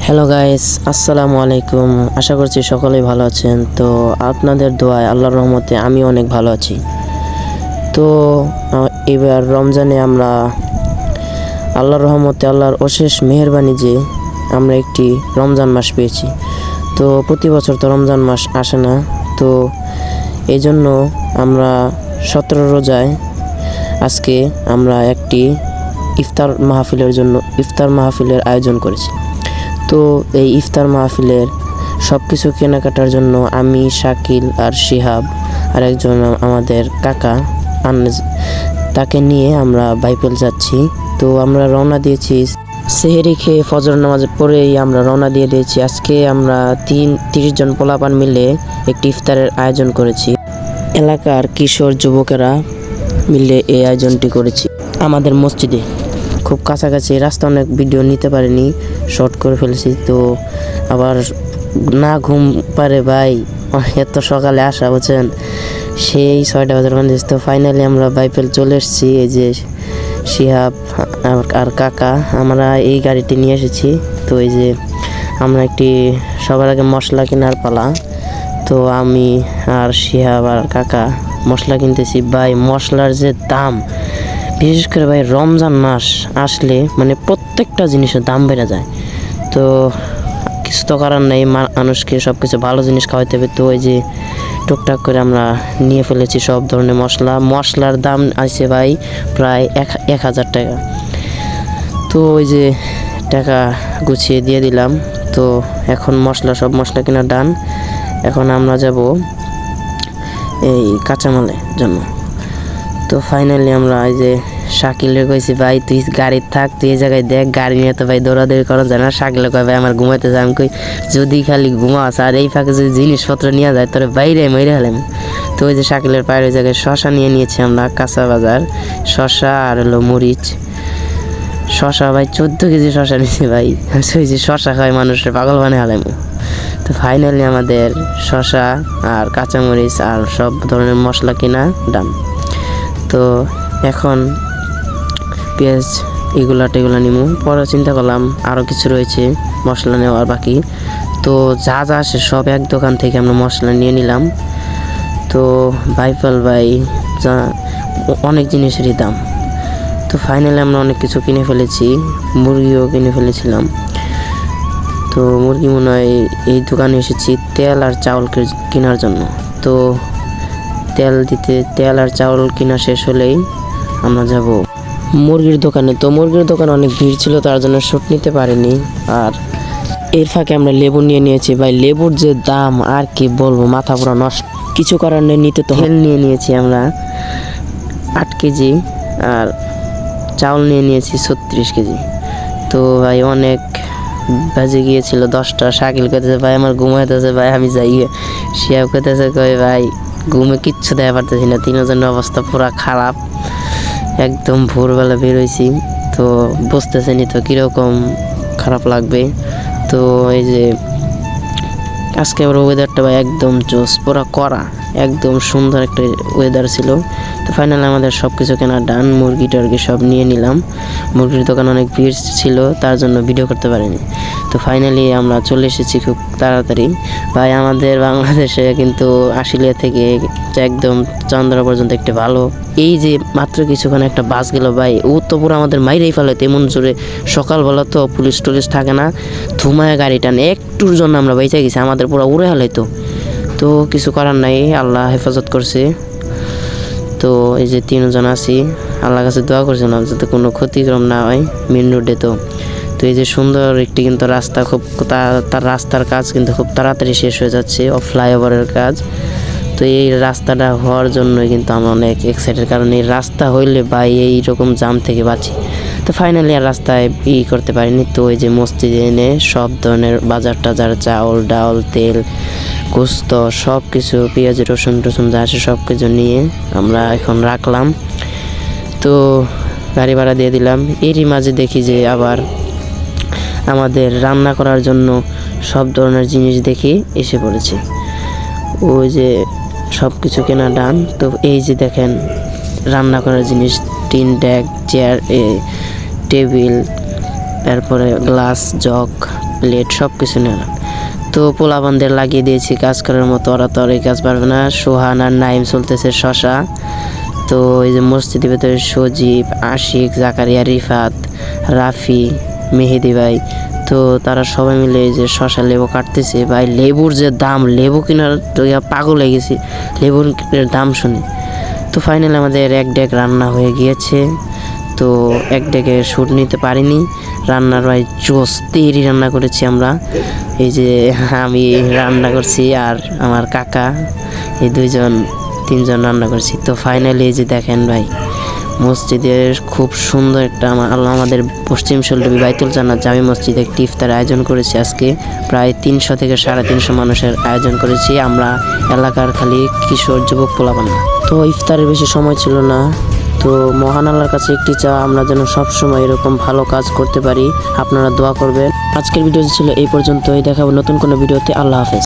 Hello guys, আসসালামু আলাইকুম। আশা করছি সকলেই ভালো আছেন। তো আপনাদের দোয়ায় আল্লাহর রহমতে আমি অনেক ভালো আছি। তো এবার রমজানে আমরা আল্লাহর রহমতে আল্লাহর অশেষ মেহেরবানি যে আমরা একটি রমজান মাস পেয়েছি। তো প্রতি বছর তো রমজান মাস আসে না, তো এই জন্য আমরা 17 রোজায় আজকে আমরা একটি ইফতার মাহফিলের আয়োজন করেছি। তো এই ইফতার মাহফিলের সব কিছু কেনাকাটার জন্য আমি, শাকিল আর শিহাব আর একজন আমাদের কাকা আনজ, তাকে নিয়ে আমরা বাইপেল যাচ্ছি। তো আমরা রওনা দিয়েছি সেহেরি খেয়ে ফজর নামাজ পড়েই আমরা রওনা দিয়ে দিয়েছি। আজকে আমরা 30 জন পোলাপান মিলে একটি ইফতারের আয়োজন করেছি। এলাকার কিশোর যুবকেরা মিলে এই আয়োজনটি করেছি আমাদের মসজিদে। খুব কাছাকাছি, রাস্তা অনেক ভিডিও নিতে পারিনি, শর্ট করে ফেলেছি। তো আবার না ঘুম পারে ভাই, এত সকালে আসা বুঝছেন, সেই 6টা বাজার বাজে। তো ফাইনালি আমরা বাইপেল চলে এসেছি। এই যে শিহাব আর কাকা, আমরা এই গাড়িটি নিয়ে এসেছি। তো এই যে আমরা সবার আগে মশলা কেনার পালা। তো আমি আর শিহাব আর কাকা মশলা কিনতেছি। ভাই মশলার যে দাম, বিশেষ করে ভাই রমজান মাস আসলে মানে প্রত্যেকটা জিনিসের দাম বেড়ে যায়। তো কিছু তো করার নেই, মানুষকে সব কিছু ভালো জিনিস খাওয়াইতে হবে। তো ওই যে টুকটাক করে আমরা নিয়ে ফেলেছি সব ধরনের মশলার দাম আছে ভাই প্রায় 1000 টাকা। তো ওই যে টাকা গুছিয়ে দিয়ে দিলাম। তো এখন সব মশলা কেনা ডান। এখন আমরা যাব এই কাঁচামালের জন্য। তো ফাইনালি আমরা এই যে শাকিলের কইছি, ভাই তুই গাড়ি থাক, তুই এই জায়গায় দেখ, গাড়ি নিয়ে তো ভাই দৌড়াদৌড়ি করা যায় না। শাকিলে কয় ভাই আমার ঘুমাইতে যায়। আমি কই যদি খালি ঘুমাস আর এই ফাঁকে যদি জিনিসপত্র নিয়ে যায় তোর বাইরে মেরে হলাম। তো ওই যে শাকিলের পায়ের ওই জায়গায় শশা নিয়ে নিয়েছি আমরা, কাঁচা বাজার শশা আর হলো মরিচ। শশা ভাই 14 কেজি শশা নিয়েছি ভাই। ওই যে শশা খায় মানুষের পাগল বানিয়ে হলাম। তো ফাইনালি আমাদের শশা আর কাঁচামরিচ আর সব ধরনের মশলা কিনা ডান। তো এখন পেঁয়াজ টেগুলা নিমু। পরে চিন্তা করলাম আরও কিছু রয়েছে মশলা নেওয়ার বাকি। তো যা আসে সব এক দোকান থেকে আমরা মশলা নিয়ে নিলাম। তো বাইপাল ভাই অনেক জিনিসেরই দাম। তো ফাইনালি আমরা অনেক কিছু কিনে ফেলেছি, মুরগিও কিনে ফেলেছিলাম। তো মুরগি মনে হয় এই দোকানে এসেছি তেল আর চাউল কেনার জন্য। তো তেল আর চাউল কেনা শেষ হলেই আমরা যাব মুরগির দোকানে। তো মুরগির দোকানে অনেক ভিড় ছিল, তার জন্য শ্যুট নিতে পারিনি। আর এর ফাঁকে আমরা লেবু নিয়ে নিয়েছি। ভাই লেবুর যে দাম আর কি বলবো, মাথা পুরো নষ্ট। কিছু করার নেই, নিতে তো তেল নিয়ে নিয়েছি আমরা 8 কেজি আর চাউল নিয়ে নিয়েছি 36 কেজি। তো ভাই অনেক বাজে গিয়েছিল 10টা। শাকিল কইতেছে ভাই আমার ঘুমাইতেছে, ভাই আমি যাই। শিয়াব কইতেছে কই ভাই ঘুমে কিচ্ছু দেওয়া পারতেছি না, তিনজনের অবস্থা পুরা খারাপ। একদম ভোরবেলা বেরোইছি, তো বুঝতেছেনি তো কীরকম খারাপ লাগবে। তো এই যে আজকে আবার ওয়েদারটা ভাই একদম জোস, পুরা কড়া, একদম সুন্দর একটা ওয়েদার ছিল। তো ফাইনালি আমাদের সব কিছু কেনা ডান, মুরগি টর্গি সব নিয়ে নিলাম। মুরগির দোকান অনেক ভিড় ছিল, তার জন্য ভিডিও করতে পারিনি। তো ফাইনালি আমরা চলে এসেছি খুব তাড়াতাড়ি। ভাই আমাদের বাংলাদেশে কিন্তু আশুলিয়া থেকে একদম চন্দ্রা পর্যন্ত একটা ভালো, এই যে মাত্র কিছুক্ষণ একটা বাস গেল ভাই, ও তো পুরো আমাদের মাইরেই ফেলে তেমন জোরে। সকালবেলা তো পুলিশ টুলিশ থাকে না, ধুমায় গাড়ি টানে, একটুর জন্য আমরা বেঁচে গেছি, আমাদের পুরো উড়ে হালাইতো। তো কিছু করার নাই, আল্লাহ হেফাজত করছে। তো এই যে 3 জন আছি, আল্লাহর কাছে দোয়া করছিলাম যাতে কোনো ক্ষতিক্রম না হয় মেন রোডে। তো এই যে সুন্দর একটি কিন্তু রাস্তা, খুব তার রাস্তার কাজ কিন্তু খুব তাড়াতাড়ি শেষ হয়ে যাচ্ছে, ফ্লাইওভারের কাজ। তো এই রাস্তাটা হওয়ার জন্যই কিন্তু আমরা অনেক এক্সাইটেড, কারণ এই রাস্তা হইলে ভাই এইরকম জাম থেকে বাঁচি। তো ফাইনালি আর রাস্তায় করতে পারিনি। তো ওই যে মসজিদে এনে সব ধরনের বাজার টাজার, চাউল ডাউল তেল গোস্ত সব কিছু, পেঁয়াজ রসুন যা আছে সব কিছু নিয়ে আমরা এখন রাখলাম। তো গাড়ি ভাড়া দিয়ে দিলাম। এরই মাঝে দেখি যে আবার আমাদের রান্না করার জন্য সব ধরনের জিনিস দেখি এসে পড়েছে। ওই যে সব কিছু কেনা ডান। তো এই যে দেখেন রান্না করার জিনিস, টিন ডেক, চেয়ার, টেবিল, তারপরে গ্লাস, জগ, প্লেট সব কিছু নিলাম। তো পোলাপানদের লাগিয়ে দিয়েছি কাজ করার মতো, ওরা তো আর এই কাজ পারবে না। সোহান আর নাইম চলতেছে শশা। তো এই যে মসজিদের ভেতরে সজীব, আশিক, জাকারিয়া, রিফাত, রাফি, মেহেদি ভাই, তো তারা সবাই মিলে এই যে শশা লেবু কাটতেছে। ভাই লেবুর যে দাম, লেবু কেনার তো পাগল হয়ে গেছি লেবুর দাম শুনে। তো ফাইনালি আমাদের এক ডেক রান্না হয়ে গিয়েছে। তো এক ডেকে শ্যুট নিতে পারিনি। রান্নার ভাই জোস তেরি রান্না করেছি আমরা। এই যে আমি রান্না করছি আর আমার কাকা, এই তিনজন রান্না করছি। তো ফাইনালি এই যে দেখেন ভাই, মসজিদের খুব সুন্দর একটা আমাদের পশ্চিম শৈলটুপি বাইতুল জান্নাত জামি মসজিদে একটি ইফতার আয়োজন করেছি আজকে। প্রায় 300 থেকে 350 মানুষের আয়োজন করেছি আমরা, এলাকার খালি কিশোর যুবক পোলাপান। তো ইফতারের বেশি সময় ছিল না। তো মহান আল্লাহর কাছে একটি চাওয়া, আমরা যেন সবসময় এরকম ভালো কাজ করতে পারি। আপনারা দোয়া করবেন। আজকের ভিডিও ছিল এই পর্যন্তই। দেখাবো নতুন কোনো ভিডিওতে। আল্লাহ হাফেজ।